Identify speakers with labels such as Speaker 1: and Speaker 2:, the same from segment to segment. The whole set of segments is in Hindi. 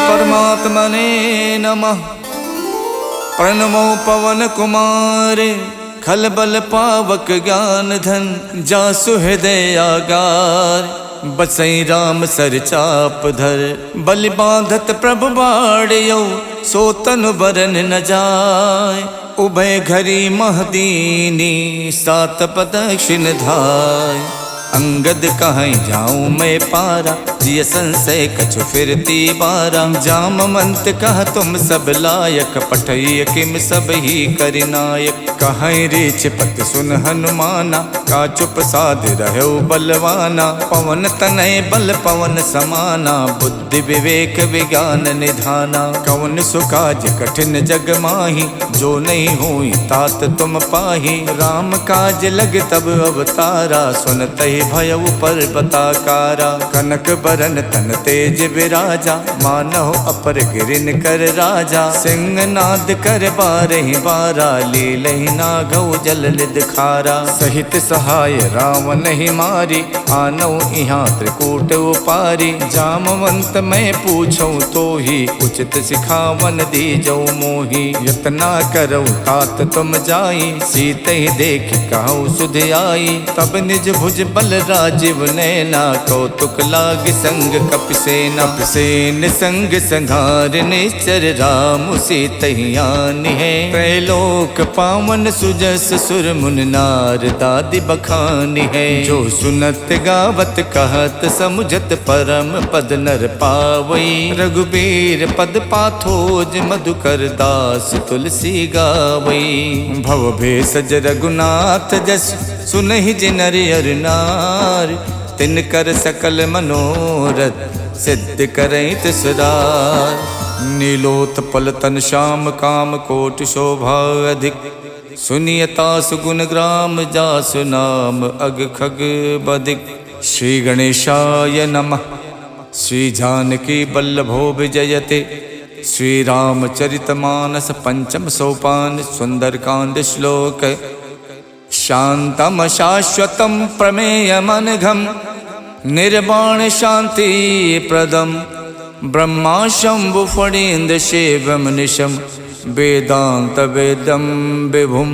Speaker 1: परमात्मने नमः। प्रणमो पवन कुमारे खलबल पावक ज्ञान धन जासु हृदय आगार। बसई राम सर चाप धर बलि बांधत प्रभु बाड़ियो सो तनु बरन न जाय। उभय घरी महदीनी सात प्रदक्षिण धाय। अंगद कहीं जाऊं मैं पारा जिय संशय कछु फिरती बारा। जामवंत कह तुम सब लायक पठय किम सब ही करिनायक। कहीं रीछ पत सुन हनुमाना का चुप साध रहो बलवाना। पवन तनय बल पवन समाना बुद्धि विवेक विज्ञान निधाना। कवन सुकाज कठिन जग माही जो नहीं हुई तात तुम पाही। राम काज लग तब अवतारा सुनते भयउ पर्वताकारा। कनक बरन तन तेज विराजा मानव अपर गिरिन कर राजा। सिंह नाद कर बारहि बारा लीलहि नागौ जल निध खारा। सहित सहाय रावण ही मारी आनौ इहाँ त्रिकूट उपारी। जामवंत मैं पूछूं तो ही उचित सिखावन दीजौ मोही। यतना करौ तात तुम जाई सीते ही देख कहु सुध आई। तब निज भुज बल राजीव नैना कौतुक लाग संग कपिसेना। कपिसेन संग संघार निश्चर राम सीतहियान है। त्रैलोक पावन सुजस सुर मुन नार दादि बखान है। जो सुनत गावत कहत समुझत परम पद नर पावई। रघुबीर पद पाथोज मधुकर दास तुलसी गावई। भव भेषज रघुनाथ जस सुनहि जिनर अर नार। तिन कर सकल मनोरथ सिद्ध करई तिसरार। नीलोत्पल तन श्याम काम कोटि शोभा अधिक। सुनियता सुगुण ग्राम जासु नाम अग खग बदिक। श्री गणेशाय नमः। श्री जानकी बल्लभो विजयते। श्री रामचरितमानस पंचम सोपान सुंदरकांड श्लोक। शांतम शाश्वतम प्रमेयमनघम निर्वाण शांति प्रदम। ब्रह्मा शंभु फणीन्द्र शिवम निशम वेदांत वेदम विभुम।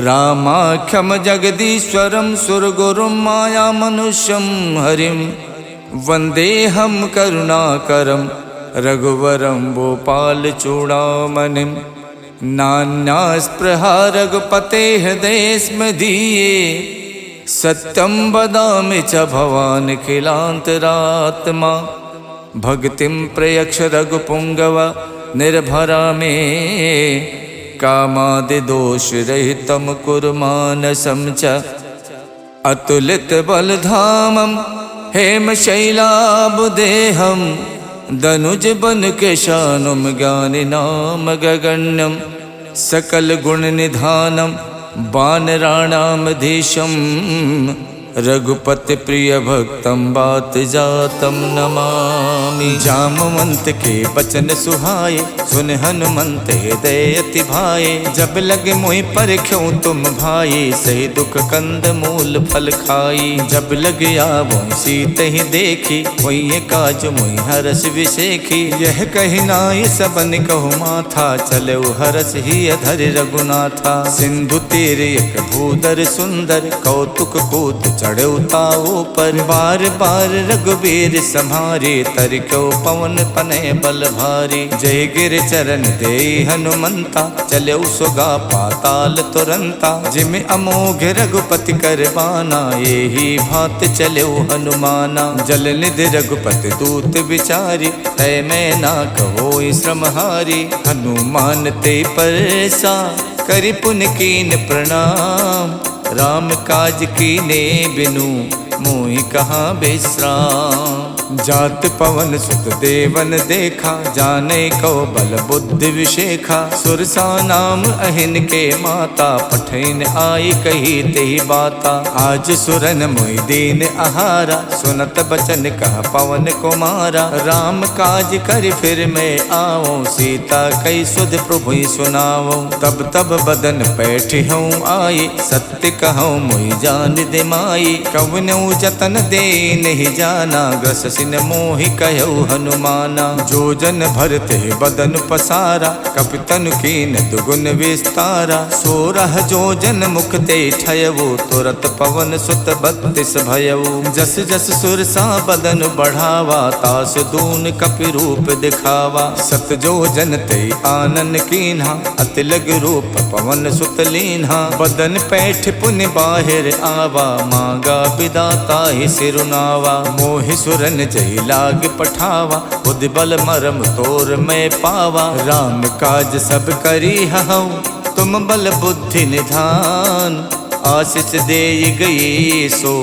Speaker 1: रामाख्यम जगदीश्वरम सुरगुरुम माया मनुष्यम हरिम। वंदेहम करुणाकरम रघुवरम भोपाल चूड़ामणिम। नान्या स्पृहा रघुपते हृदय स्म धीये। सत्यम वदामि च भवान् खिलान्तरात्मा। भक्तिं प्रयक्ष रघुपुंगव निर्भरा मे। कामादि दोष रहितं कुरु मानसं च। अतुलित बलधामं हेमशैलाभदेहं। दनुज बन केशानुम ज्ञानि नाम गगण्यम। सकल गुण निधानम वानराणामधीशम। रघुपति प्रिय भक्तम बात जातम नमामि। जामवंत के बचन सुहाए सुन हनुमंत हृदय अति भाए। जब लगे मोहि परख्यों तुम भाई सही दुख कंद मूल फल खाई। जब लग आवो सीत ही देखी वही काज मोहि हरस विशेखी। यह कही नाय सबन कहु माथा चले हरस ही अधर रघुनाथा। सिंधु तीर एक भूधर सुंदर कौतुक कूद चढ़े ताओ पर। बार बार रघुबीर सम्हारे तरको पवन तनय बल भारी। जय गिर चरण दे हनुमंता चले सुगा पाताल तुरंता। जिम अमोघ रघुपति कर बाना यही भात चले हनुमाना। जल निधि रघुपति दूत विचारी तय मैं ना कहो श्रमहारी। हनुमान ते परसा करि पुन कीन प्रणाम। राम काज कीने बिनु मोहि कहाँ विश्राम। जात पवन सुत देवन देखा जाने को बल बुद्धि विशेखा। सुरसा नाम अहिन के माता पठैन आई कही तेहि बाता। आज सुरन मोहि दीन आहारा सुनत बचन कह पवन कुमारा। राम काज कर फिर मैं आओ सीता कई सुध प्रभु सुनाओ। तब तब बदन पैठ हूँ आई सत्य कहूँ मोहि जान दिमाई। कवनौ जतन दे नहीं जाना, ग्रस सिन मोहि कहु हनुमाना। जो जन भरते बदन पसारा, कपितन कीन दुगुन विस्तारा। 16 जो जन मुख ते ठयऊ, तुरत पवन सुत 32 भयऊ। जस जस सुरसा बदन बढ़ावा, तास दून कपि रूप दिखावा। 7 जो जन ते आनन कीन्हा, अति लग रूप पवन सुत लीन्हा। बदन पैठ पुनि बाहिर आवा, मांगा विदाता ही सिरुनावा। मोहि सुरन जय लाग पठावा, बुद्धि बल मरम तोर मैं पावा। राम काज सब करी हऊँ, तुम बल बुद्धि निधान। आशीष दे गई सो,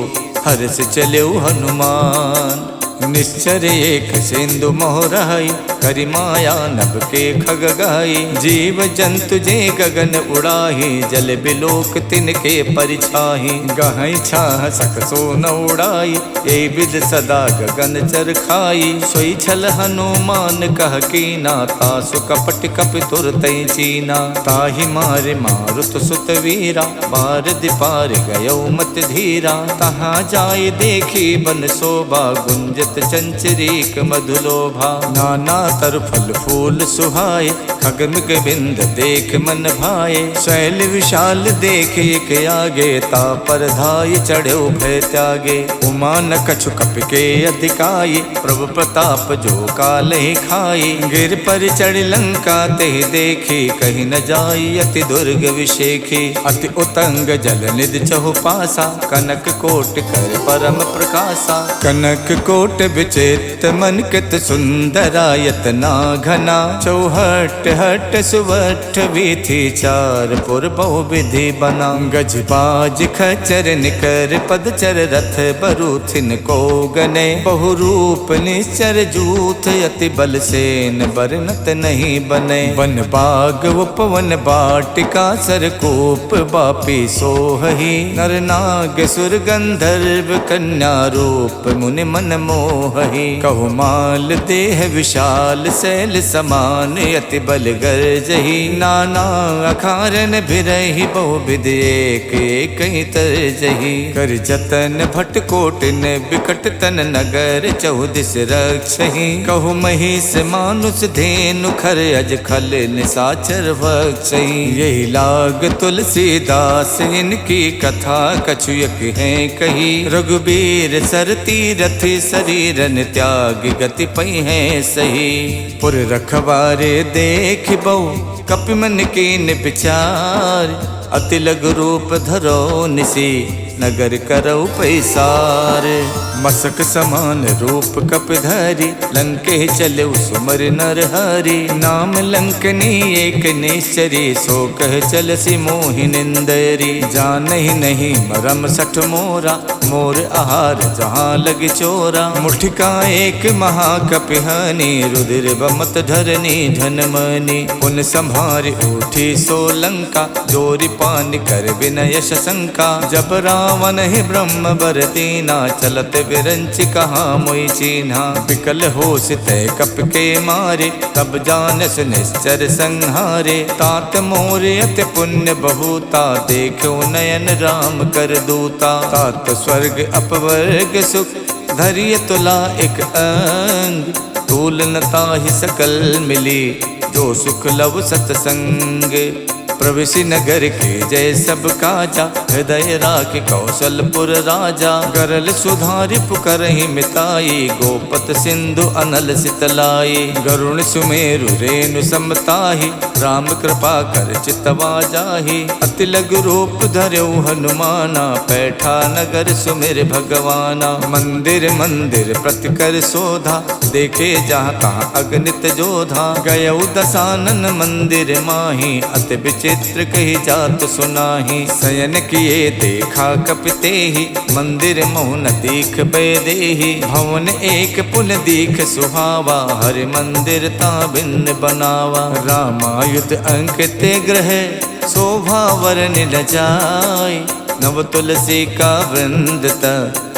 Speaker 1: हर्ष चले हनुमान। निश्चर एक सिंधु मोहराई, करि माया नभ के खग गाई। जीव जंतु जे गगन उड़ाही, जल बिलोक तिनके परिछाही। गहई छाह सक सो न उड़ाई, ए विद सदा गगन चर खाई। सोई छल हनुमान कह कीना, तासु कपट कपि तुरतै चीना। ताहि मारे मारुत सुत वीरा, बारदि पार गयो मत धीरा। तहाँ जाय देखी बन शोभा, गुंजत चंचरीक मधुलोभा। नाना तर फल फूल सुहाए, खगमिग बिंद देख मन भाए। शैल विशाल देख एक आगे, ता पर धाय चढ़ो भय त्यागे। उमा न कछु कपि के अधिकाई, प्रभु प्रताप जो काल ही खाई। गिर पर चढ़ लंका ते देखी, कहीं न जाई अति दुर्ग विशेखी। अति उतंग जल निधि चहु पासा, कनक कोट कर परम प्रकाशा। कनक कोट विचित्र मन कित सुंदरायत ना घना। चौहट हट सुवठ वीथी, चार पुर बहु विधि बना। गज बाज खचर निकर पदचर, रथ बरूथिन को गने। बहु रूप निश्चर जूथ, अति बल सेन बरनत नहीं बने। वन बाग उपवन बाटिका, सरकूप बापी सोहही। नर नाग सुर गंधर्व, कन्या रूप मुनि मन मोहही। कहु माल देह विशाल, शैल समान अति बल गर्जही। नाना अखारन भिरहि, बहु विधि एक एक तरजही। कर जतन भट कोटिन, बिकट तन नगर चौदिस रक्षही। कहु महिष मानुष धेनु, खर अज खल निसाचर भक्षही। यही लाग तुलसीदास, इनकी कथा कछुयक है कही। रघुबीर सरती रथि, शरीरन त्याग गति पै है सही। पुर रखवारे देख बहु, कपि मन कीन विचार। अति लघु रूप धरो निसी, नगर करौ पैसार। मसक समान रूप कपिधरि, लंके चले सुमर नर हरि। नाम लंकनी एक निश्चरी, सो कह चलसी मोहि निंदरी। जानहि नहीं मरम सठ मोरा, मोर आहार जहाँ लग चोरा। मुठिका एक महाकपिहानी, रुधिर बमत धरनी धनमनी। पुन संभार उठी सो लंका, जोरि पान कर विनय शंका। जब रावण ही ब्रह्म बर दीना, चलत विरंच कहाँ मोई चीन्हा। विकल होश तय कप के मारे, तब जानस निश्चर संहारे। तात मोर अति पुण्य बहुता, देखो नयन राम कर दूता। तात स्वर्ग अपवर्ग सुख, धरिय तुला एक अंग। तूल न ताहि सकल मिली, जो सुख लव सतसंग। प्रविशि नगर के जय सब काजा, हृदय राख कौशलपुर राजा। गरल सुधारि पुकरहि मिताई, गोपत सिंधु अनल सितलाई। गरुण सुमेरु रेणु समताहि, राम कृपा कर चितवा जाहि। अति लघु रूप धर्यो हनुमाना, पैठा नगर सुमिर भगवाना। मंदिर मंदिर प्रति कर शोधा, देखे जहाँ तहाँ अगणित जोधा। गयौ दसानन मंदिर माही, अति चित्र कही जात सुनाही। शयन किए देखा कपिते ही, मंदिर मोहन दीख बेदेही। भवन एक पुन दीख सुहावा, हरि मंदिर ता भिन्न बनावा। रामायुध अंकित ग्रह, शोभा वरन न जाय। नव तुलसी का वृंद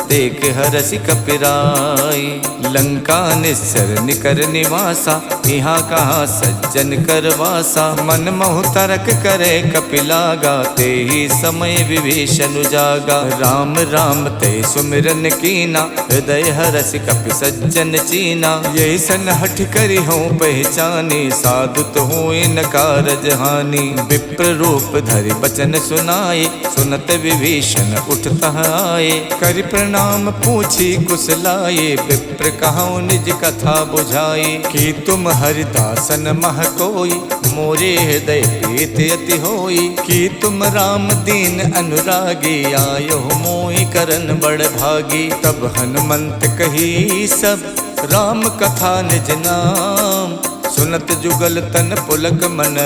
Speaker 1: देख हरसि कपिराई। लंका निस्सर निकर निवासा, यहाँ कहाँ सज्जन कर वासा। मन मोह तरक करे कपिलागा, ते ही समय विभीषण जागा। राम राम ते सुमिरन कीना, हृदय हरसि कपि सज्जन चीना। यही सन हठ करी हो पहचानी, साधु तो हुए न कारज हानि। विप्र रूप धरि बचन सुनाए, सुनत विभीषण उठता आए। करि प्रणाम पूछी कुशलाए, विप्र कहूँ निज कथा बुझाए। कि तुम हरिदासन मह कोई, मोरे हृदय प्रीत अति होई। कि तुम राम दीन अनुरागी, आयो मोहि करन बड़ भागी। तब हनुमंत कही सब, राम कथा निज नाम। सुनत जुगल तन पुलक मन,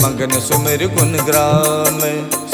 Speaker 1: मगन सुमिर गुण ग्राम।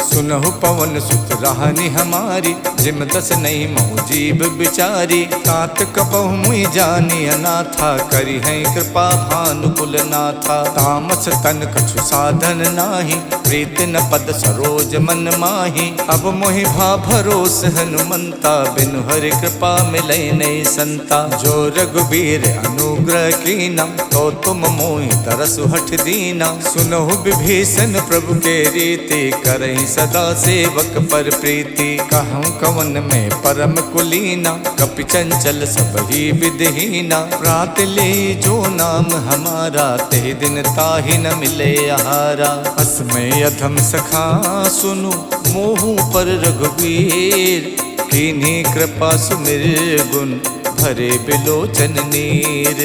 Speaker 1: सुनहु पवन सुत राहनि हमारी, जिम दस नहीं मोह जीव बिचारी। तात कपहु मुई जानी अनाथा, करी है कृपा भानुकुल नाथा। तामस तन कछु साधन नाही, प्रीत न पद सरोज मन माही। अब मोहि भा भरोस हनुमंता, बिनु हरि कृपा मिलै नहीं संता। जो रघुबीर अनुग्रह कीना, तो तुम मोहि तरसु हठ दीना। सुनहु विभीषण प्रभु के रीति, करहि सदा सेवक पर प्रीति। कहूँ कवन में परम कुलीना, कपि चंचल सब ही विधहीना। प्रात ले जो नाम हमारा, ते दिन ताहि न मिले आहारा। असमय अधम सखा सुनु, मोहु पर रघुवीर। कीन्ही कृपा सुमिर गुण, भरे बिलोचन नीर।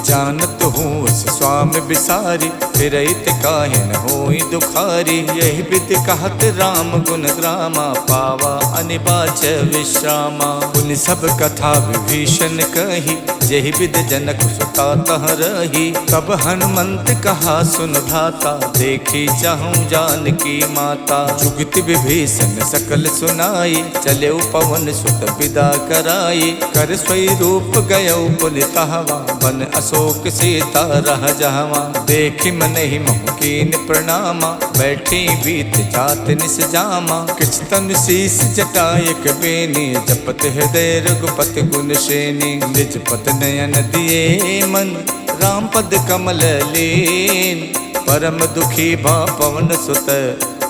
Speaker 1: जानत हूँ उस स्वामी बिसारी, फिरैत काहे न होई दुखारी। यही विधि कहत राम गुण ग्रामा, पावा अनिबाच विश्रामा। पुनि सब कथा विभीषण कही, यही विधि जनक सुता तह रही। तब हनुमंत कहा सुन भ्राता, देखी चाहूँ जानकी माता। जुगत विभीषण सकल सुनाई, चले पवन सुत विदा कराई। कर स्वई रूप गयो पुनितहवा, बन अशोक सीता रह जहवा। देखि मन ही मोह कीन प्रणामा, बैठी बीत जात निस जामा। किछ तन शीस जटायक बेनी, जपत हृदय रघुपति गुण श्रेणी। निज पत नयन दिए मन, राम पद कमल लीन। परम दुखी भा पवन सुत,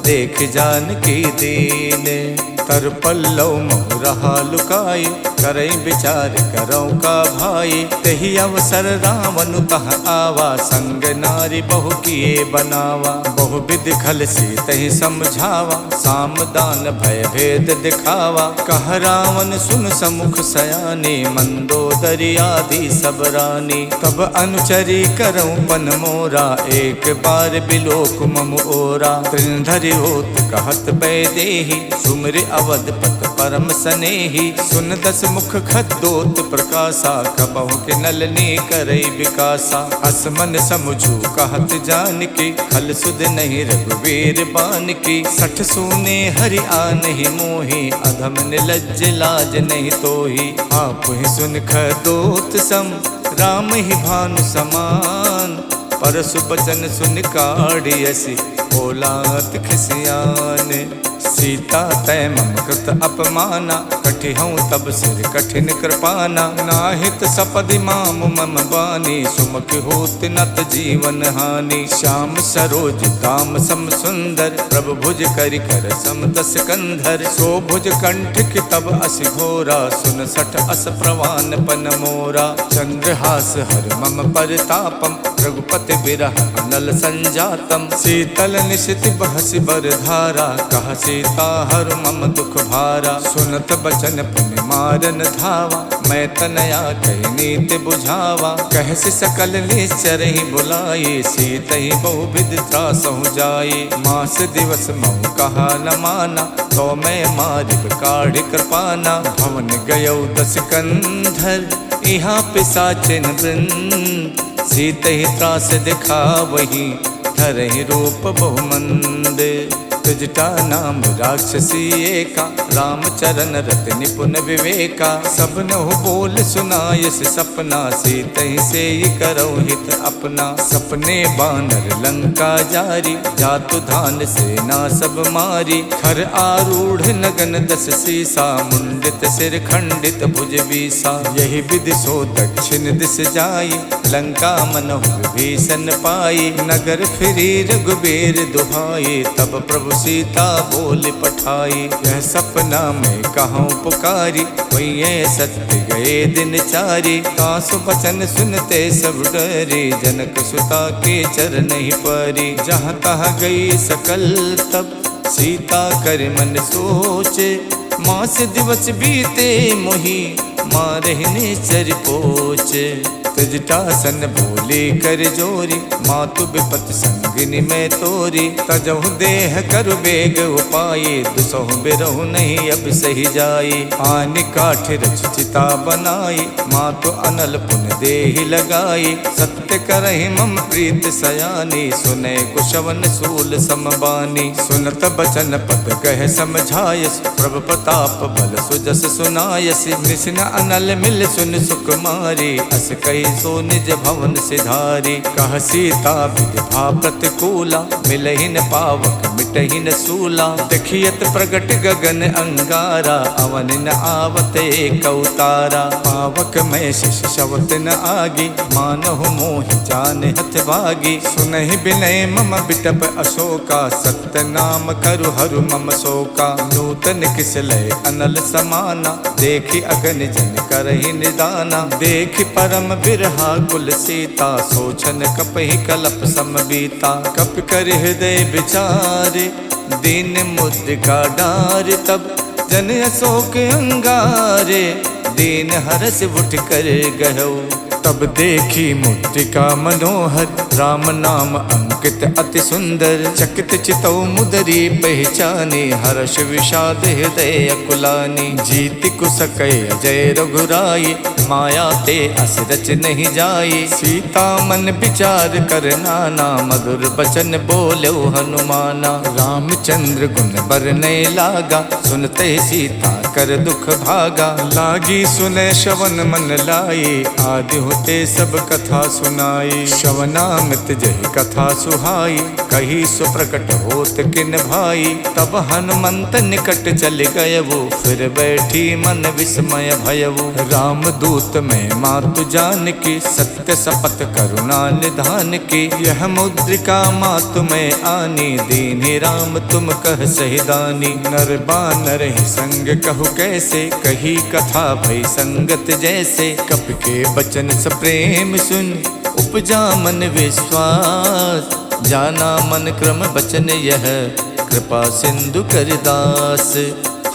Speaker 1: देख जानकी दीन। तर पल्लव मोह रहा लुकाई, करई विचार करौ का भाई। तही अवसर रावण तह आवा, संग नारी बहु किए बनावा। बहु विधि खल सी तही समझावा, साम दान भय भेद दिखावा। कह रावण सुन समुख सयानी, मंदोदरी आदि सब रानी। तब अनुचरी करौ पन मोरा, एक बार बिलोक मम ओरा। त्रिनधरि होत कहत बैदेही, सुमिर अवधपत परम सनेही। सुन दस मुख खद्दोत प्रकाशा, कबहु के नलनी करई विकासा। असमन समझू कहत जानकी, खल सुध नहीं रघुवीर बानकी। सठ सूने हरि आनहि मोहि, अधम निलज्ज लाज नहीं तोहि। आप ही सुन खद्दोत सम, राम ही भानु समान। परसु बचन सुन काढ़ियसि, बोलात खिसियान। सीता तय मम कृत अपमाना, कठिहऊँ तब सिर कठिन कृपाना। नाहित सपदि माम मम बानी, सुमुख होत नत जीवन हानि। श्याम सरोज दाम सम सुंदर, प्रभु भुज करि कर सम दस कंधर। सो भुज कंठ की तब असि घोरा, सुन सठ अस प्रवान पन मोरा। चंद्रहास हर मम परितापम, रघुपति बिरह अनल संजातम। शीतल निशित बहसि बर धारा, कह सीता हर मम दुख भारा। सुनत बचन पुनि मारन धावा, मैं तनया कही नीति बुझावा। कहसि सकल निश्चर ही बुलाई, सीत ही बहु विधि त्रासहु जाई। मास दिवस महु कहा न माना, तो मैं मारिब काढ़ि कृपाना। भवन गयो दस कंधर, यहाँ पिशाचिन वृंद। सीत ही त्रास दिखा वही, धरहि रूप बहुमंद। जटा नाम राक्षसी एका, रामचरण रत निपुण विवेका। सबनहु बोल सुनायस सपना, सीतहि से करौ हित अपना। सपने बानर लंका जारी, जातु धान सेना सब मारी। खर आरूढ़ नगन दस सीसा, मुंडित सिर खंडित भुज बीसा। यही विधि सो दक्षिण दिस जाई, लंका मनहु विभीषण पाई। नगर फिरी रघुबीर दुहाई, तब प्रभु सीता बोल पठाई। यह सपना में कहूँ पुकारी, वही सत्य गए दिन चारी। कासु बचन सुनते सब डरी, जनक सुता के चरण ही परी। जहाँ तहाँ गई सकल तब, सीता कर मन सोचे। मास दिवस बीते मोही, मारहिने चर पोचे। तजटासन बोले कर जोरी, मातु विपत संगिनी में तोरी। तजहु देह कर बेग उपाये, दुसहु बिरहु नहीं अब सही जाई। आनि काठ रच चिता बनाई, मातु अनल पुन देहि लगाई। सत्य करहि मम प्रीत सयानी, सुने कुशवन सूल समबानी। सुनत बचन पद कह समझायस, प्रभु प्रताप बल सुजस सुनायस। निसिन अनल मिल सुन सुकुमारी, अस कही सो निज भवन सिधारी। कह सीता विधि प्रतिकूला, मिलहि न पावक मिटहि न सूला। देखियत प्रगट गगन अंगारा, अवन न आवत एक अवतारा। पावक में शिष शवत न आगी, मानहु मोहि जान हथ भागी। सुनहि बिनय मम बिटप अशोका, सत्य नाम करु हरु मम शोका। नूतन किसलय अनल समाना, देखि अगन जन करहि निदाना। देखि परम बिरहा कुल सीता, सोचन कपहि कलप समबीता। कप कर हृदय विचारे, दीन मुद्रिका डार। तब जन अशोक अंगारे, दीन हरस उठ कर गहौ। तब देखी मुद्रिका मनोहर, राम नाम अंकित अति सुंदर। चकित चितौ मुदरी पहचानी, हर्ष विषाद हृदय अकुलानी। जीति कुसकय अजय रघुराई, माया ते अस रच नहीं जाई। सीता मन विचार कर नाना, मधुर बचन बोलो हनुमाना। रामचंद्र गुण बरनय लागा, सुनते सीता कर दुख भागा। लागी सुने श्रवण मन लाई, आदि होते सब कथा सुनाई। श्रवणामृत जहि कथा सुहाई, कही सुप्रकट होत किन भाई। तब हनुमंत निकट चल गयवो, फिर बैठी मन विस्मय भयवो। राम दूत में मातु जान की, सत्य शपथ करुणा निधान की। यह मुद्रिका मातु में आनी, दीन्हि राम तुम कह सहिदानी। नर बानर ही संग कहु कैसे, कही कथा भई संगत जैसे। कप के बचन स प्रेम सुन, उपजा मन विश्वास। जाना मन क्रम बचन यह, कृपा सिंधु कर दास।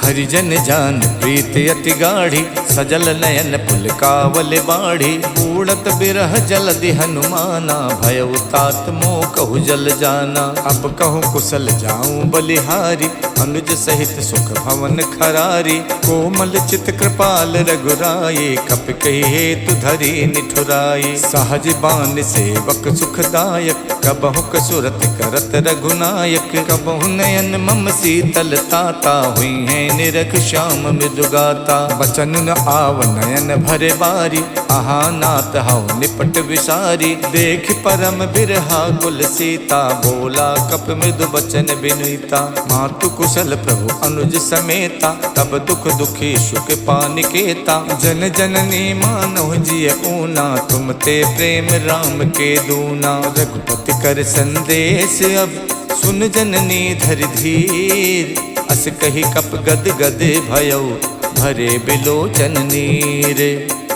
Speaker 1: हरिजन जान प्रीत अति गाढ़ी, सजल नयन पुलकावल बाढ़ी। उड़त बिरह जलधि हनुमाना, भयउ तात मोह कहु जल जाना। अब कहूँ कुशल जाऊं बलिहारी, अनुज सहित सुख भवन खरारी। कोमल चित कृपाल रघुराई, कप कही हेतु धरी निठुराई। सहज बान सेवक सुखदायक, कबहु कसुरत करत रघुनायक। कबहु नयन मम शीतल ताता, हुई है निरख श्याम मृदुगाता। बचन न आव नयन भरे बारी, आहा नाथ हऊ निपट विसारी। देख परम बिरहा कुल सीता, बोला कप मृदु बचन बिनुता। मातु कुशल प्रभु अनुज समेता, तब दुख दुखी सुख पानिकेता। जन जननी मानव जिय ऊना, तुम ते प्रेम राम के दूना। रघुपति कर संदेश अब, सुन जननी धर धीर। अस कही कप गद गद भयउ, भरे बिलोचन नीर।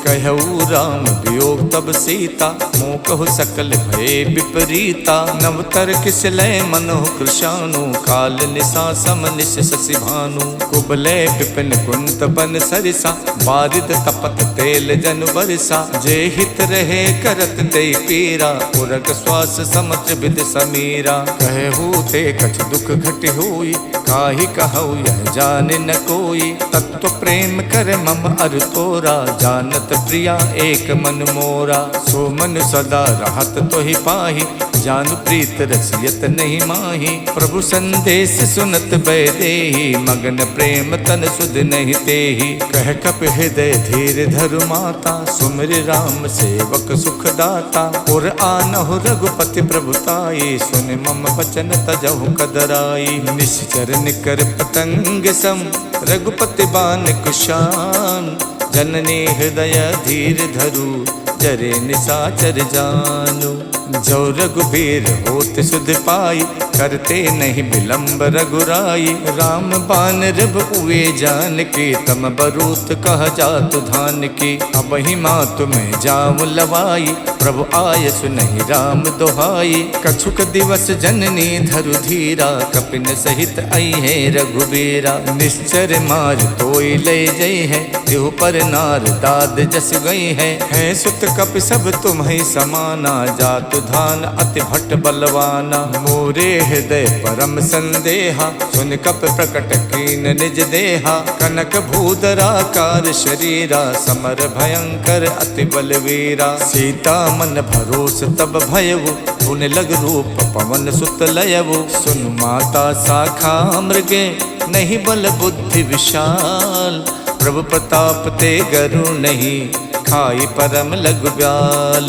Speaker 1: कहऊ राम वियोग तब सीता, मोह कहु सकल भय विपरीता। नवतर किसलय मनोह कृशानु, काल निशा सम निश शशि भानु। कुबलय विपिन कुंत बन सरिसा, बारिद तपत तेल जन बरसा। जे हित रहे करत ते पीरा, उरग श्वास समुद्र विद समीरा। कहू ते कछ दुख घट होई, काहि कहऊ यह जाने न कोई। तत्व प्रेम कर मम अर तोरा, जानत प्रिया एक मन मोरा। सो मन सदा रहत तो ही पाही, जानु प्रीत रसियत नहीं माही। प्रभु संदेश सुनत बैदेही, मगन प्रेम तन सुध नहीं तेही। कह कप हृदय धीर धरु माता, सुमिर राम सेवक सुख दाता। और आनहु रघुपति प्रभुताई, सुन मम बचन तजहु कदराई। निश्चर निकर पतंग सम, रघुपति बान कुशान। जननी हृदय धीर धरु, जरे निसाचर जानु। जो रघुबीर होत सुध पाई, करते नहीं विलंब रघुराई। राम बान रब उए जान की, तम बरूत कह जातु धान की। अब ही माँ तुम्हें जाऊं लवाई, प्रभु आय सुनहि राम दोहाई। कछुक दिवस जननी धरु धीरा, कपिन सहित आई है रघुबीरा। निश्चर मार तोई ले जई है, देहु पर नार दाद जस गई है। सुत कप सब तुम्हें समाना, जातु धान अति भट्ट बलवाना। मोरे हृदय परम संदेहा, सुन कप प्रकट कीन निज देहा। कनक भूधराकार शरीरा, समर भयंकर अति बलवीरा। सीता मन भरोस तब भयउ, पुन लग रूप पवन सुत लयउ। सुन माता शाखा मृगे, नहीं बल बुद्धि विशाल। प्रभु प्रताप ते गरु नहीं, खाई परम लघु ब्याल।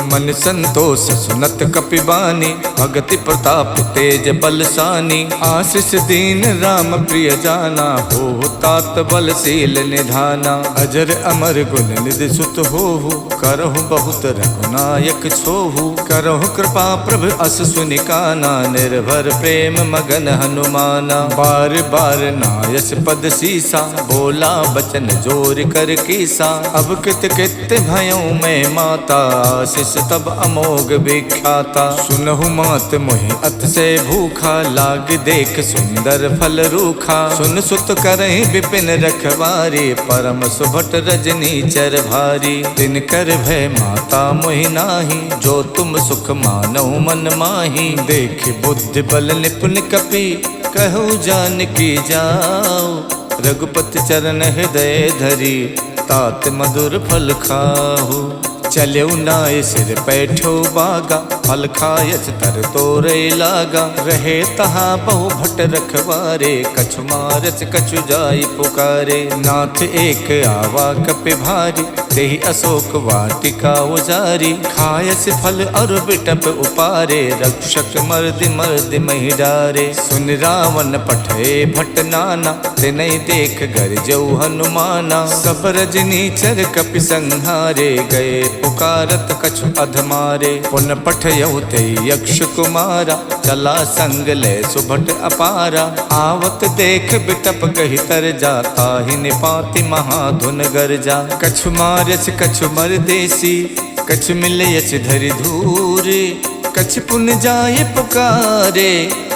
Speaker 1: मन संतोष सुनत कपिबानी, भगति प्रताप तेज बलसानी। आशीष दीन राम प्रिय जाना, हो तात बलशील निधाना। अजर अमर गुण निधि सुत होहु, करहु बहुत रघुनायक छोहु। करहु कृपा प्रभु अस सुनिकाना, निर्भर प्रेम मगन हनुमाना। बार बार नायस पद सीसा, बोला बचन जोर कर कीसा। अब कित कित भयऊ मैं माता, आशीष तब अमोघ विख्याता। सुनहु मात मोहि अत से भूखा, लाग देख सुंदर फल रूखा। सुन सुत करहि विपिन रखवारी, परम सुभट रजनी चर भारी। तिन कर भय माता मोहि नाही, जो तुम सुख मानहु मन माही। देख बुद्धि बल निपुण कपि, कहु जानकी जाओ। रघुपति चरण हृदय धरी, तात मधुर फल खाहु। चलऊ नाय सिर पैठो बागा, फल खायच तर तोरे लागा। रहे तहा बहु भट रखवारे, कछु मारच कछु जाई पुकारे। नाथ एक आवा कपि भारी, देहि अशोक वाटिका उजारी। खायस फल और बिटप उपारे, रक्षक मर्दि मर्दि महि डारे। सुन रावण पठे भट नाना, तिनहि देख गरजऊ हनुमाना। सब रजनीचर कपि संहारे, गए पुकारत कछु अधमारे। पुन पठयऊ ते यक्ष कुमारा, चला संग ले सुभट अपारा। आवत देख बिटप कहि तर जाता, ही निपाति महाधुन गरजा। कछु मारच कछु मरदेसी, कछु मिलयच धरि धूरे। कछु पुन जाय पुकारे,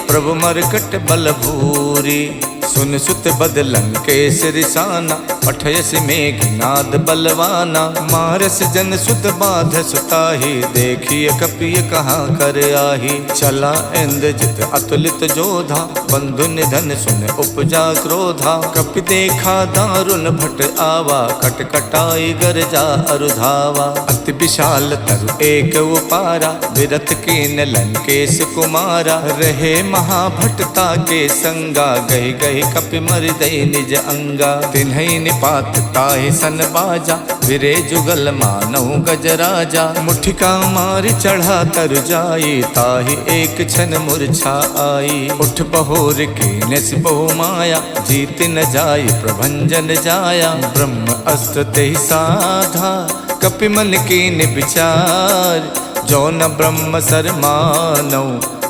Speaker 1: प्रभु मरकट बल भूरी। सुन सुत बदलन के सिरसाना, पठयस मेघनाद बलवाना। मारस जन सुत बाध सुताही, देखिए कपिय कहाँ कर आही। चला इंद्रजित अतुलित जोधा, बंधु निधन सुन उपजा क्रोधा। कपि देखा दारुण भट आवा, कटकटाई गरजा अरुधावा। अति विशाल तरु एक उपारा, विरथ कीन लंकेश कुमारा। रहे महाभटता के संगा, गहि गहि कपि मर दई निज अंगा। तिन्हई निपात ताहि सन बाजा, विरे जुगल मानहु गजराजा। मुठिका मार चढ़ा तर जाई, ताहि एक क्षण मूर्छा आई। उठ बहोर कीने बहु माया, जीत न जाय प्रभंजन जाया। ब्रह्म अस्त्र तेहि साधा, कपि मन कीन विचार। जो न ब्रह्म सर मानौ,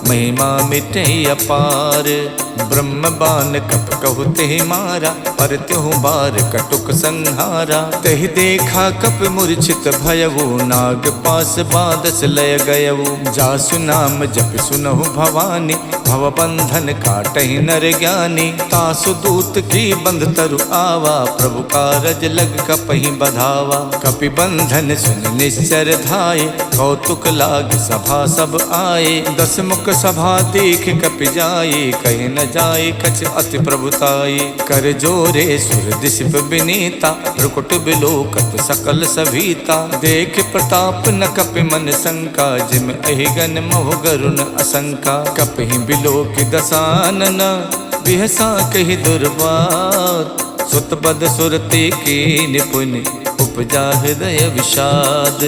Speaker 1: महिमा मिटे अपार। ब्रह्म बान कप कहु तेहि मारा, पर त्यों बार कटुक संहारा। तेहि देखा कप मूर्छित भयउ, नाग पास बादस लय गयउ। जासु नाम जप सुनहु भवानी, भव बंधन काटहि नर ज्ञानी। तासु दूत की बंध तरु आवा, प्रभु कारज लग कपहि बधावा। कपि बंधन सुन निश्चर धाये, कौतुक लाग सभा सब आए। 10 मुख सभा देख कपि जाए, कहीं न जाए कछ अति प्रभुताई। कर जोरे सुर दिशप विनीता, प्रकुट बिलोकत सकल सभीता। देख प्रताप न कपि मन शंका, जिम अहिगन मोह गरुण असंका। कपि बिलोक दसानन, बिहसा कहि दुर्बात। सुत बद सुरते की निपुण, उपजा हृदय विषाद।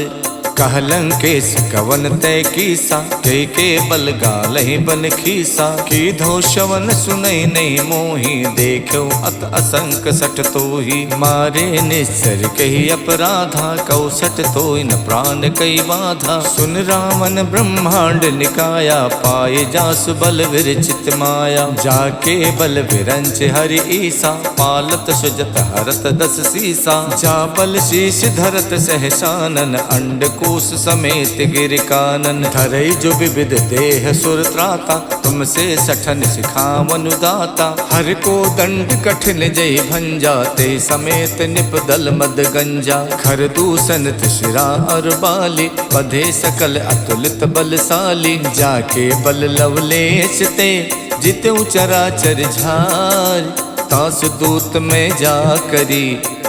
Speaker 1: कहलंकेश कवन तय कीसा, के बल गालहि बन खीसा। की धो शवन सुनई नहीं मोही, देखो अत असंक सट तोही। मारे निश्चर कही अपराधा, कौसट तोय न प्राण कई बाधा। सुन रावण ब्रह्मांड निकाया, पाए जासु बल विरचित माया। जाके बल विरंच हरि ईसा, पालत सुजत हरत 10 सीसा। जा बल शीश धरत सहसानन, अंड कोश समेत गिर कानन। धरई जो विविध देह सुर त्राता, तुमसे सठन सिखावन दाता। हर को दंड कठिन जय भंजा, ते समेत निप दल मद गंजा। खर दूषण शिरा और बाली, बधे सकल अतुलित बलशाली। जाके बल लवलेश ते, जितु चराचर झार। तासु दूत में जा करी,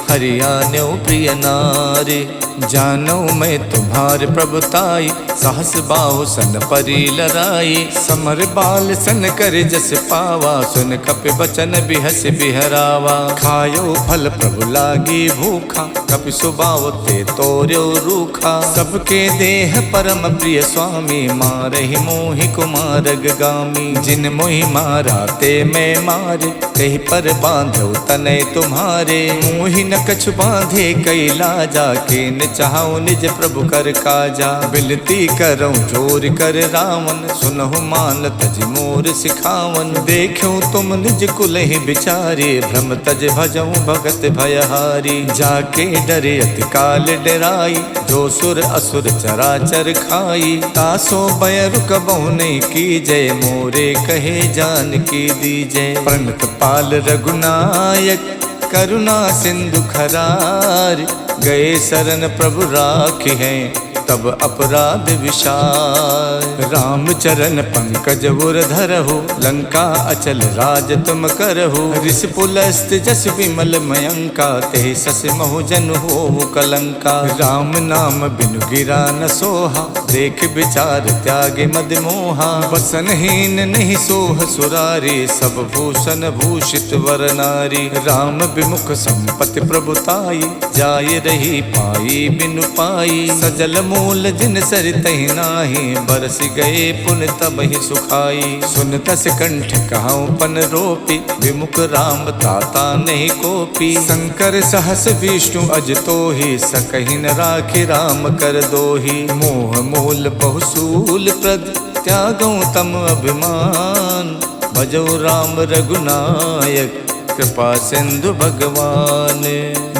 Speaker 1: हरियाण्यो प्रिय नारी। जानो मैं तुम्हार प्रभुताई, सहस बाहु सन परी लराई। समर बाल सन कर जस पावा, सुन कपि बचन बिहस बिहरावा। खायो फल प्रभु लागी भूखा, कपि सुबाव ते तोर्यो रूखा। सबके देह परम प्रिय स्वामी, मारहि मोहि कुमारग गामी। जिन मोहि मारा ते मैं मारे, कहीं पर बांधो तनय तुम्हारे। मोहि न कछु बांधे कई लाजा, के न चाहूं निज प्रभु कर काजा। बिनती करऊं जोर कर रावण, सुनहु मान तज मोर सिखावन। देखूं तुम निज कुल ही बिचारे, भ्रम तज भजऊं भगत भयहारी। जाके डरे अति काल डराई, जो सुर असुर चराचर खाई। तासो भय रुकबहु नहीं कीजय, मोरे कहे जान की दीजय। प्रणत पाल रघुनायक, करुणा सिंधु खरार। गए शरण प्रभु राखे हैं, तब अपराध विशाल। राम चरण पंकज उर धरहु, लंका अचल राज तुम करहु। ऋषि पुलस्त जस विमल मयंका, ते सस महु जन हो कलंका। राम नाम बिनु गिरा न सोहा, देख विचार त्यागे मद मोहा। वसनहीन नहीं सोह सुरारी, सब भूषण भूषित वर नारी। राम विमुख संपत्ति प्रभुताई, जाय रही पाई बिनु पाई। सजल मूल जिन सरितहि नाही, बरस गए पुन तब ही सुखाई। सुन तस कंठ कहाऊं पन रोपी, विमुख राम ताता नहीं कोपी। शंकर सहस विष्णु अज तोहि, सकहि न राखि राम कर दोहि। मोह मूल बहुसूल प्रद, त्यागऊं तम अभिमान। भजो राम रघुनायक, कृपा सिंधु भगवान।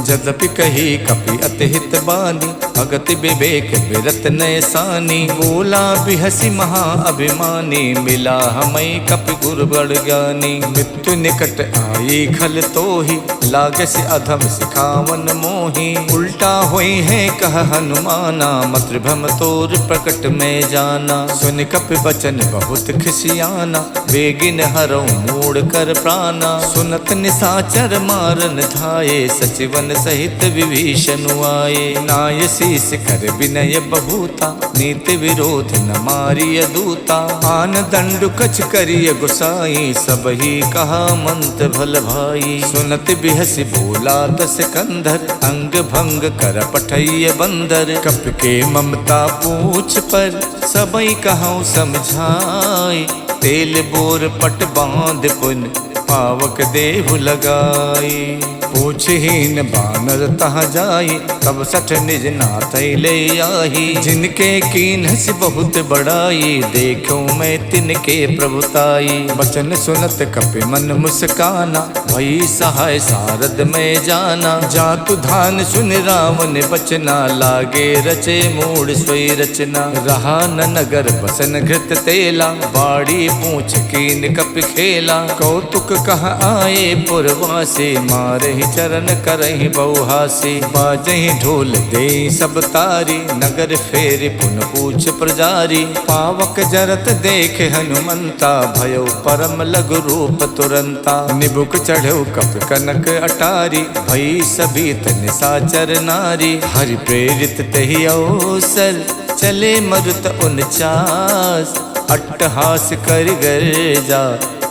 Speaker 1: जदपि कही कपि अति हित बानी, भगति विवेक बिरत नयसानी। बोला बिहसी महा अभिमानी, मिला हमें कपि गुरु बड़ ज्ञानी। मृत्यु निकट आई खल तोहि, लागस अधम सिखावन मोहि। उल्टा होई है कह हनुमाना, मातृभ्रम तोर प्रकट में जाना। सुन कपि बचन बहुत खिसियाना, बेगिन हरऊं मूड़ कर प्राणा। सुनत निसाचर मारन धाये, सचिवन सहित विभीषण आए। नाय शीस कर विनय बहुता, नीति विरोध न मारिय दूता। आन दंडु कछ करिय गुसाई, सब ही कहा मंत भल भाई। सुनत बिहसी बोला 10 कंधर, अंग भंग कर पठैय बंदर। कप के ममता पूछ पर, सबई कहूँ समझाई। तेल बोर पट बांध पुन, पावक देहु लगाई। पूछहीन बानर तहाँ जाई, तब सठ निज नाथ ले आही। जिनके कीन्हस बहुत बड़ाई, देखूं मैं तिनके प्रभुताई। बचन सुनत कपि मन मुस्काना, भई सहाय सारद में जाना। जा मातु धान सुन रावण बचना, लागे रचे मूड सोई रचना। रहा न नगर बसन घृत तेला, बाड़ी पूछ कीन कप खेला। कौतुक कह आए पुरवासी, मारहि चरण करहि बहुहासी। बाजहि ढोल दे सब तारी, नगर फेरि पुन पूछ प्रजारी। पावक जरत देख हनुमंता, भयो परम लघु रूप तुरंता। निबुक चढ़ो कप कनक अटारी, भई सभीत निसाचर नारी। हरि प्रेरित तहि अवसर, चले मरुत 49। अट्टहास कर गर्जा,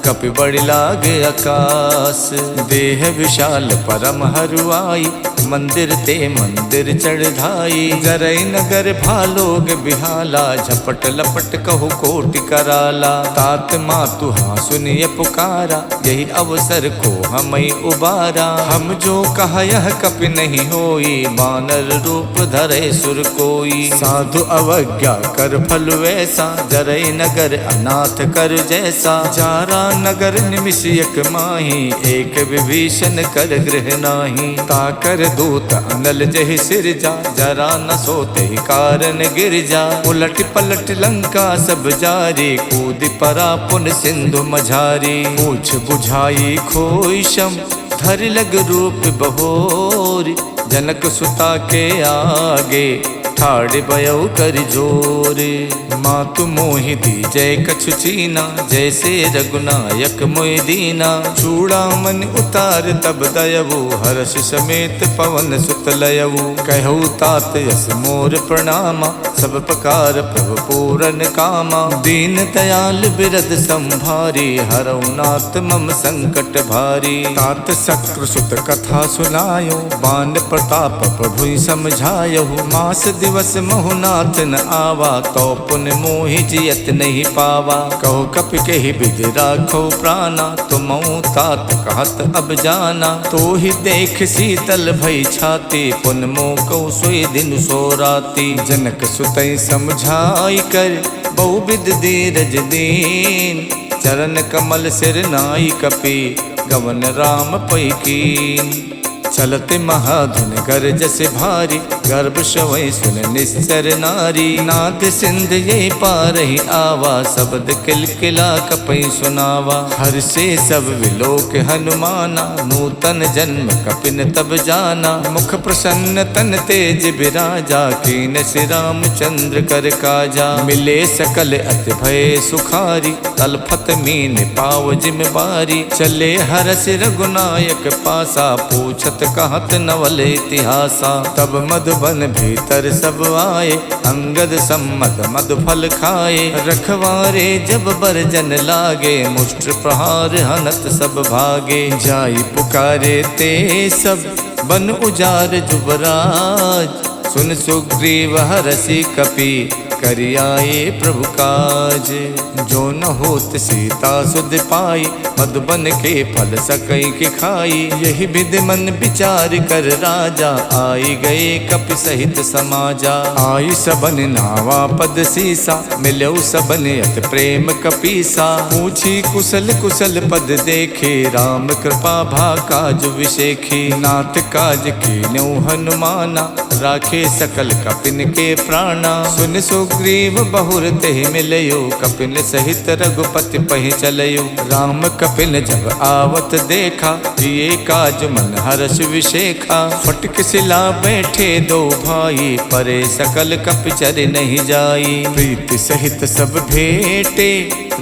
Speaker 1: कपि बड़ लाग आकाश। देह विशाल परम हरुआई, मंदिर ते मंदिर चढ़ाई। जरई नगर भालोग बिहाला, झपट लपट कहु कोटि कराला। तात मातु हाँ सुनिय पुकारा, यही अवसर को हमई उबारा। हम जो कहा यह कपि नहीं होई, बानर रूप धरे सुर कोई। साधु अवज्ञा कर फल वैसा, जरई नगर अनाथ कर जैसा। जारा नगर निमिषयक माही, एक विभीषण कर गृह नाही। ताकर दूत अनल जहि सिरजा, जरा न सोते कारण गिर जा। उलट पलट लंका सब जारी, कूद परा पुन सिंधु मझारी। पूछ बुझाई खोई शम, धर लग रूप बहोर। जनक सुता के आगे, ठाड़ बयऊ कर जोरे। मातु मोहि दीजय कछु चीना, जैसे रघुनायक मोहि दीना। चूड़ामन उतार तब दयवु, हर्ष समेत पवन सुत लयवु। कहु तात यस मोर प्रणामा, सब प्रकार प्रभु पूरन कामा। दीन दयाल बिरद संभारी, हरऊ नाथ मम संकट भारी। तात शक्रु सुत कथा सुनायो, बान प्रताप प्रभु समझायो। मास दिवस महुनाथ न आवा, तो पुन मोहि जियत नहीं पावा। कहो कपि कहि विधि राखो प्राणा, तुम तात कहत अब जाना। तो ही देख शीतल भई छाती, पुन मोह कौ सोई दिन सो राती। जनक सुतई समझाई कर, बहुविध धीरज दीन। चरण कमल सिर नाई कपि, गवन राम पै कीन। चलते महाधुन गरजस भारी, गर्भ शवै सुन निस्तर नारी। नाद सिंध ये पारहि आवा, शब्द किलकिला कपै सुनावा। हर से सब विलोक हनुमाना, नूतन जन्म कपिन तब जाना। मुख प्रसन्न तन तेज बिराजा, कीन श्री रामचंद्र कर काजा। मिले सकल अति भय सुखारी, तलफत मीन पाव जिम बारी। चले हरस रघुनायक पासा, पूछत कहत नवल इतिहासा। तब मधुबन भीतर सब आए, अंगद सम्मत मधु फल खाए। रखवारे जब बरजन लागे, मुष्ट प्रहार हनत सब भागे। जाई पुकारे ते सब, बन उजार जुबराज। सुन सुग्रीव हरषि कपि, करियाए प्रभु काज। जो न होत सीता सुध पाई, मधुबन के फल सकई के खाई। यही विधि मन विचार कर राजा, आई गए कपि सहित समाजा। आई सबन नावा पद सीसा, मिलऊ सबन अत प्रेम कपीसा। पूछी कुशल कुशल पद देखे, राम कृपा भा काज विशेखी। नाथ काज कीन्यौ हनुमाना, राखे सकल कपिन के प्राणा। सुन सुग्रीव बहुर तेहि मिलयो, कपिन सहित रघुपति पहि चलयो। राम कपिन जब आवत देखा, जिए काज मन हर्ष विशेखा। फटक सिला बैठे दो भाई, परे सकल कपि चर नहीं जाई। प्रीति सहित सब भेटे,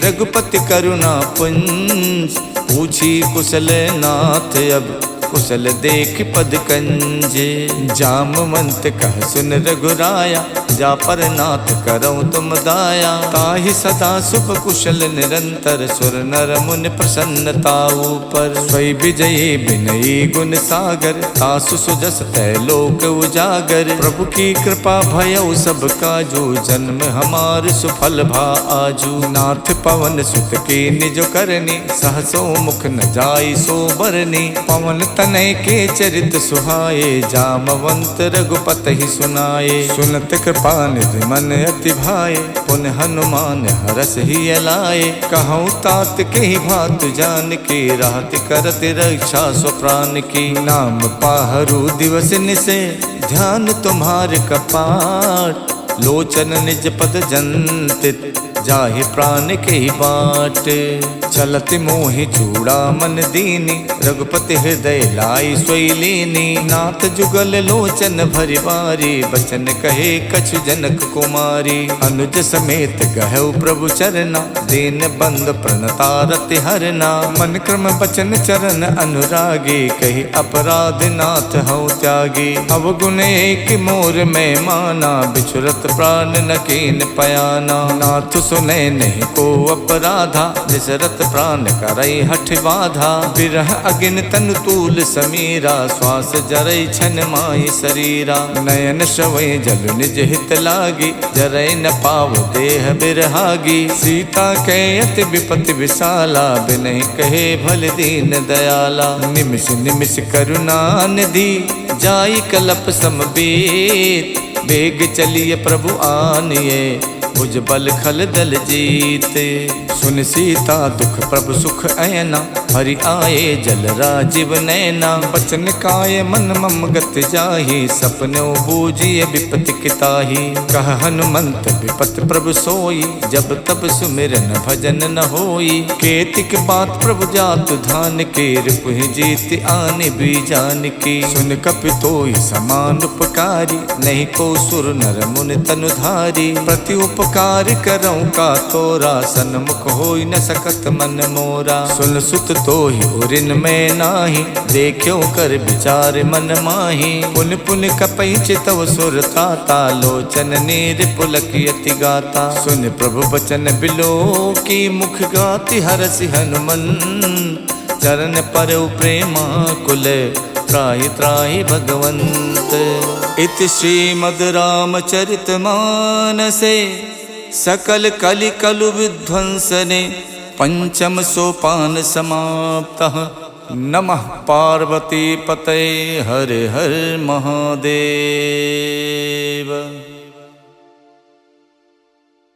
Speaker 1: रघुपति करुणा पुंज। पूछी कुशल नाथ अब, कुशल देख पद कंजे। जामवंत कह सुन रघुराया, जा पर नाथ करऊँ तुम दाया। ताहि सदा शुभ कुशल निरंतर, सुर नर मुनि प्रसन्नता ऊपर। स्वै विजयी विनयी गुण सागर, तासु सुजस तै लोक उजागर। प्रभु की कृपा भयउ सब काजू, जन्म हमार सुफल भा आजू। नाथ पवन सुत की निज करनी, सहसो मुख न जाई सो बरनी। पवन तनय के चरित सुहाए, जामवंत रघुपत ही सुनाए। सुनत कृपा निधि मन अति भाए, पुन हनुमान हरस ही अलाए। कहूँ तात के ही भात जान के, राहत करत रक्षा स्व प्राण की। नाम पाहरु दिवस निसे, ध्यान तुम्हारे कपाट। लोचन निज पद जंतित, जाहि प्राण के ही बाट। चलत मोहि चूड़ा मन दीनी, रघुपति हृदय लाई सोई लीनी। नाथ जुगल लोचन भरि बारी, बचन कहे कछु जनक कुमारी। अनुज समेत गहु प्रभु चरना, दीन बंद प्रणतारति हरना। मन क्रम बचन चरण अनुरागी, कही अपराध नाथ हऊँ त्यागी। अवगुण एक मोर में माना, बिछुरत प्राण न कीन पयाना। नाथ सुने नहीं को अपराधा, निसरत प्राण करई हठ बाधा। बिरह अगिन तनु तूल समीरा, श्वास जरई छन माई शरीरा। नयन श्रवै जल निज हित लागी, जरई न पाव देह बिरहागी। सीता के अति विपति विशाला, बिनहि कहे भल दीन दयाला। निमिष निमिष करुणा निधि, जाई कलप समबीत। बेग चलिए प्रभु आनिए, भुज बल खल दल जीते। सुन सीता दुख प्रभु सुख ऐना, हरि आए जल राजीव नैना। बचन काय मन मम गत जाहि, सपनो बूझिए विपति किताहि। कह हनुमंत विपत प्रभु सोई, जब तब सुमिरन भजन न होई। केतिक बात प्रभु जातु धान के, रिपुहि जीत आने भी जान की। सुन कपितोई समान उपकारी, नहीं को सुर नर मुनि तनुधारी। प्रति उपकार करऊँ का तोरा, सन्मुख होई न सकत मन मोरा। सुन सुत तो ही उरिन में नाही, देखो कर विचार मन माही। पुन पुन कपई चितव सुर ताता, लोचन नीर पुलक यति गाता। सुन प्रभु बचन बिलो की, मुख गाति हरसि हनुमंत। चरण पर प्रेमा कुल, त्राहि त्राहि भगवंत। इति श्रीमद् रामचरित मानसे, सकल कलि कलु विध्वंसने। पंचम सोपान समाप्तः। नमः पार्वती पतये, हर हर महादेव।